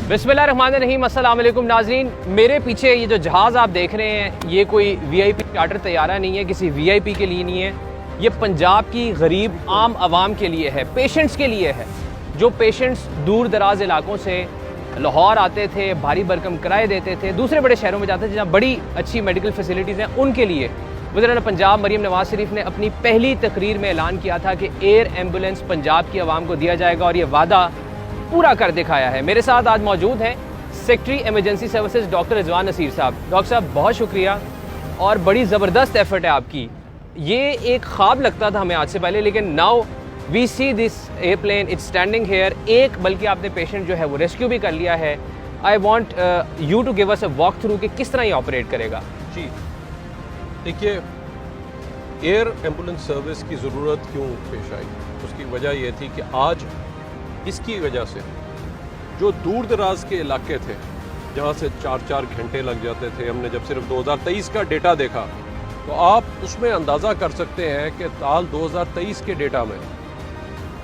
बिस्मिल्लाहिर्रहमानिर्रहीम, अस्सलाम वालेकुम नाज़रीन। मेरे पीछे ये जो जहाज़ आप देख रहे हैं ये कोई वीआईपी चार्टर तैयारा नहीं है, किसी वीआईपी के लिए नहीं है। ये पंजाब की गरीब आम आवाम के लिए है, पेशेंट्स के लिए है। जो पेशेंट्स दूर दराज इलाकों से लाहौर आते थे, भारी भरकम किराए देते थे, दूसरे बड़े शहरों में जाते थे जहाँ बड़ी अच्छी मेडिकल फैसिलिटीज़ हैं, उनके लिए वज़ीर पंजाब मरीम नवाज शरीफ ने अपनी पहली तकरीर में ऐलान किया था कि एयर एम्बुलेंस पंजाब की आवाम को दिया जाएगा और ये वादा पूरा कर दिखाया है। मेरे साथ आज मौजूद हैं secretary emergency services doctor Rizwan Naseer साहब। डॉक्टर साहब बहुत शुक्रिया और बड़ी ज़बरदस्त एफर्ट है आपकी। ये एक ख्वाब लगता था हमें आज से पहले, लेकिन now we see this airplane it's standing here. एक बल्कि आपने पेशेंट जो है वो रेस्क्यू भी कर लिया है। I want you to give us a walk through कि किस तरह ये ऑपरेट करेगा। जी देखिए, एयर एम्बुलेंस सर्विस की ज़रूरत क्यों पेश आई, उसकी वजह यह थी कि आज इसकी वजह से जो दूर दराज के इलाके थे जहाँ से 4-4 घंटे लग जाते थे, हमने जब सिर्फ 2023 का डेटा देखा तो आप उसमें अंदाज़ा कर सकते हैं कि साल 2023 के डेटा में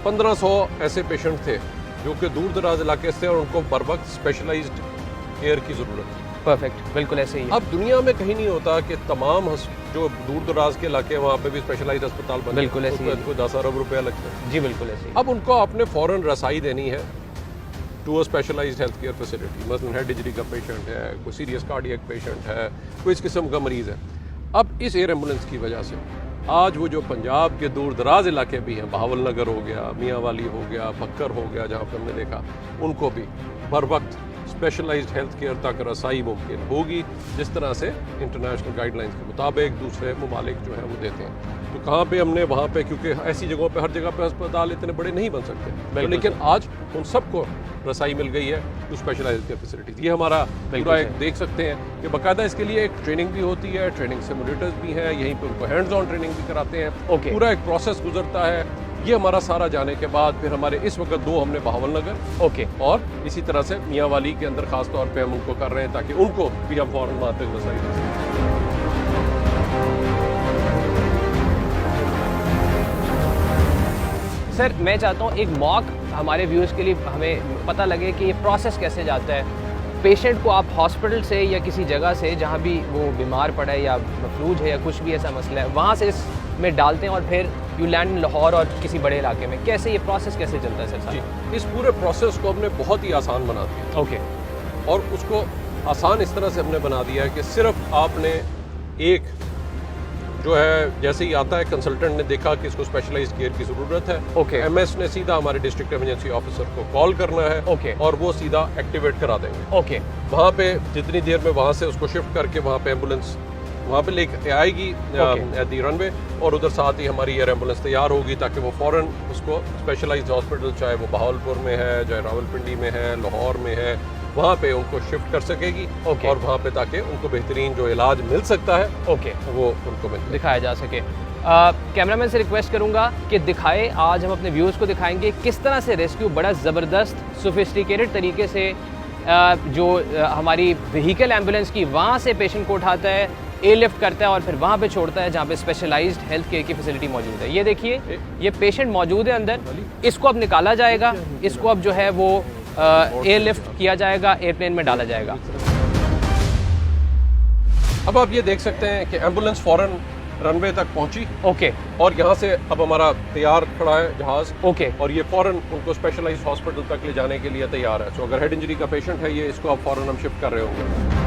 1500 ऐसे पेशेंट थे जो कि दूर दराज इलाके से और उनको बर वक्त स्पेशलाइज्ड केयर की ज़रूरत थी। परफेक्ट, बिल्कुल ऐसे ही। अब दुनिया में कहीं नहीं होता कि तमाम जो दूर दराज के इलाके हैं वहाँ पे भी स्पेशलाइज्ड अस्पताल बने, बिल्कुल ऐसे ही। उसको 10 अरब रुपया लगता है। जी बिल्कुल ऐसे ही। अब उनको आपने फ़ौरन रसाई देनी है to a specialised health care facility. मसलन हेड इंजरी का पेशेंट है, कोई सीरियस कार्डियक पेशेंट है, कोई इस किस्म का मरीज़ है। अब इस एयर एम्बुलेंस की वजह से आज वो जो पंजाब के दूर दराज इलाके भी हैं, बहावल नगर हो गया, मियाँ वाली हो गया, बक्कर हो गया, जहाँ पर हमने देखा, उनको भी बर वक्त स्पेशलाइज्ड हेल्थ केयर तक रसाई मुमकिन होगी, जिस तरह से इंटरनेशनल गाइडलाइंस के मुताबिक दूसरे ममालिक जो है वो देते हैं। तो कहाँ पे हमने वहाँ पे, क्योंकि ऐसी जगहों पे हर जगह पे अस्पताल इतने बड़े नहीं बन सकते, तो लेकिन आज उन सबको रसाई मिल गई है टू स्पेशलाइज्ड केयर फैसिलिटीज़। ये हमारा पूरा एक देख सकते हैं कि बाकायदा इसके लिए एक ट्रेनिंग भी होती है, ट्रेनिंग सिमुलेटर्स भी हैं, यहीं पर उनको हैंड्स ऑन ट्रेनिंग भी कराते हैं। पूरा एक प्रोसेस गुजरता है। ये हमारा सारा जाने के बाद फिर हमारे इस वक्त 2 हमने बहावल नगर और इसी तरह से मियाँ वाली के अंदर खास तौर पे हम उनको कर रहे हैं ताकि उनको भी हम फौरन वहाँ तक रसाई दे सकें। सर मैं चाहता हूँ एक मॉक हमारे व्यूअर्स के लिए हमें पता लगे कि ये प्रोसेस कैसे जाता है। पेशेंट को आप हॉस्पिटल से या किसी जगह से जहाँ भी वो बीमार पड़ा है या मफलूज है या कुछ भी ऐसा मसला है वहाँ से इसमें डालते हैं और फिर यू लैंड लाहौर और किसी बड़े इलाके में। कैसे ये प्रोसेस कैसे चलता है सर? जी, इस पूरे प्रोसेस को हमने बहुत ही आसान बना दिया। और उसको आसान इस तरह से हमने बना दिया है कि सिर्फ आपने एक जो है जैसे ही आता है कंसल्टेंट ने देखा कि इसको स्पेशलाइज्ड केयर की ज़रूरत है, एमएस ने सीधा हमारे डिस्ट्रिक्ट इमरजेंसी ऑफिसर को कॉल करना है और वो सीधा एक्टिवेट करा देंगे। वहाँ पे जितनी देर में वहाँ से उसको शिफ्ट करके वहाँ पे एम्बुलेंस वहाँ पे लेके आएगी एट दी रनवे और उधर साथ ही हमारी एयर एम्बुलेंस तैयार होगी ताकि वो फ़ौरन उसको स्पेशलाइज्ड हॉस्पिटल, चाहे वो बहावलपुर में है, चाहे रावलपिंडी में है, लाहौर में है, वहाँ पे उनको शिफ्ट कर सकेगी और वहाँ पे ताकि उनको बेहतरीन जो इलाज मिल सकता है वो उनको दिखाया जा सके। कैमरामैन से रिक्वेस्ट करूँगा कि दिखाए, आज हम अपने व्यूज़ को दिखाएंगे किस तरह से रेस्क्यू बड़ा ज़बरदस्त सोफिस्टिकेटेड तरीके से जो हमारी व्हीकल एम्बुलेंस की वहाँ से पेशेंट को उठाता है, एयरलिफ्ट करता है और फिर वहाँ पे छोड़ता है जहाँ पे स्पेशलाइज्ड हेल्थ केयर की फैसिलिटी मौजूद है। ये देखिए, ये पेशेंट मौजूद है अंदर, इसको अब निकाला जाएगा, इसको अब जो है वो एयरलिफ्ट किया जाएगा, एयरप्लेन में डाला जाएगा। अब आप ये देख सकते हैं कि एम्बुलेंस फौरन रनवे तक पहुंची और यहाँ से अब हमारा तैयार खड़ा है जहाज और ये फौरन उनको स्पेशलाइज्ड हॉस्पिटल तक ले जाने के लिए तैयार है। तो अगर हेड इंजरी का पेशेंट है ये, इसको अब फौरन हम शिफ्ट कर रहे होंगे।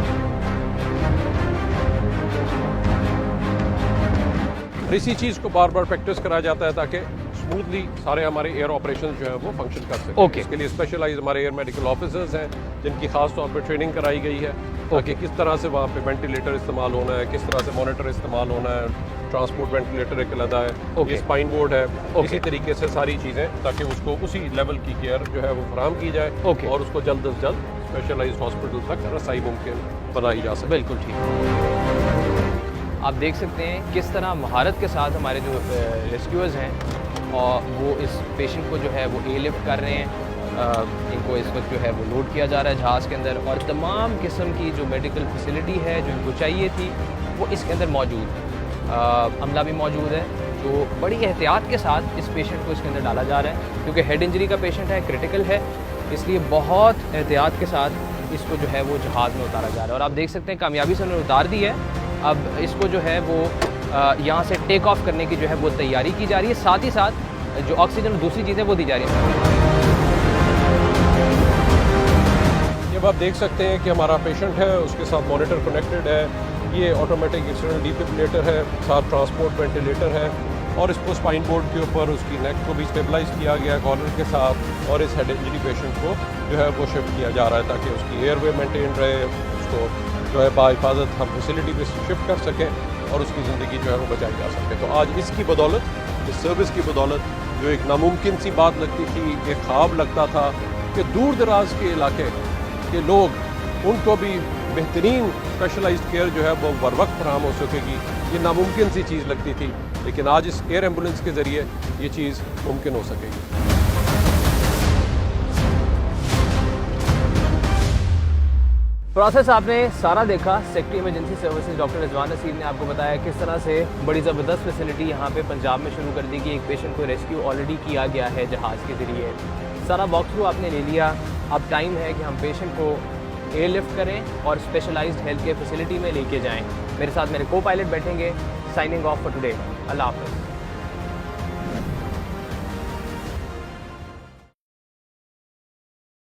इसी चीज़ को बार बार प्रैक्टिस कराया जाता है ताकि स्मूथली सारे हमारे एयर ऑपरेशन जो है वो फंक्शन कर सकें। इसके लिए स्पेशलाइज्ड हमारे एयर मेडिकल ऑफिसर्स हैं जिनकी खास तौर पर ट्रेनिंग कराई गई है ताकि किस तरह से वहाँ पे वेंटिलेटर इस्तेमाल होना है, किस तरह से मॉनिटर इस्तेमाल होना है, ट्रांसपोर्ट वेंटिलेटर एक अलग है, ये स्पाइन बोर्ड है, इसी तरीके से सारी चीज़ें ताकि उसको उसी लेवल की केयर जो है वो फराहम की जाए और उसको जल्द अज जल्द स्पेशलाइज्ड हॉस्पिटल तक रसाई मुमकिन बनाई जा सके। बिल्कुल ठीक। आप देख सकते हैं किस तरह महारत के साथ हमारे जो रेस्क्यूअर्स हैं और वो इस पेशेंट को जो है वो एयरलिफ्ट कर रहे हैं। इनको इस वक्त जो है वो लोड किया जा रहा है जहाज़ के अंदर और तमाम किस्म की जो मेडिकल फैसिलिटी है जो इनको चाहिए थी वो इसके अंदर मौजूद है। अमला भी मौजूद है जो बड़ी एहतियात के साथ इस पेशेंट को इसके अंदर डाला जा रहा है क्योंकि हेड इंजरी का पेशेंट है, क्रिटिकल है। इसलिए बहुत एहतियात के साथ इसको जो है वो जहाज़ में उतारा जा रहा है। और आप देख सकते हैं कामयाबी से उन्होंने उतार दी है। अब इसको जो है वो यहाँ से टेक ऑफ करने की जो है वो तैयारी की जा रही है। साथ ही साथ जो ऑक्सीजन और दूसरी चीज़ें वो दी जा रही है। जब आप देख सकते हैं कि हमारा पेशेंट है, उसके साथ मॉनिटर कनेक्टेड है, ये ऑटोमेटिक एक्सटर्नल डिफिब्रिलेटर है, साथ ट्रांसपोर्ट वेंटिलेटर है और इसको स्पाइन बोर्ड के ऊपर उसकी नेक को भी स्टेबलाइज किया गया कॉलर के साथ और इस हेड इंजरी पेशेंट को जो है वो शिफ्ट किया जा रहा है ताकि उसकी एयरवे मेंटेन रहे, उसको जो है बाहिफाजत हम फैसिलिटी पे शिफ्ट कर सकें और उसकी ज़िंदगी जो है वो बचाई जा सके। तो आज इसकी बदौलत, इस सर्विस की बदौलत, जो एक नामुमकिन सी बात लगती थी, एक ख्वाब लगता था कि दूर दराज के इलाके के लोग, उनको भी बेहतरीन स्पेशलाइज्ड केयर जो है वो बर वक्त फराहम हो सकेगी, ये नामुमकिन सी चीज़ लगती थी, लेकिन आज इस एयर एम्बुलेंस के ज़रिए ये चीज़ मुमकिन हो सकेगी। प्रोसेस आपने सारा देखा। Secretary emergency services doctor Rizwan Naseer ने आपको बताया किस तरह से बड़ी ज़बरदस्त फैसिलिटी यहाँ पे पंजाब में शुरू कर दी कि एक पेशेंट को रेस्क्यू ऑलरेडी किया गया है जहाज़ के ज़रिए। सारा वॉक थ्रू आपने ले लिया। अब टाइम है कि हम पेशेंट को एयरलिफ्ट करें और स्पेशलाइज्ड हेल्थ केयर फैसिलिटी में लेके जाएं। मेरे साथ मेरे को पायलट बैठेंगे। Signing off for today. अल्लाह हाफ़िज़।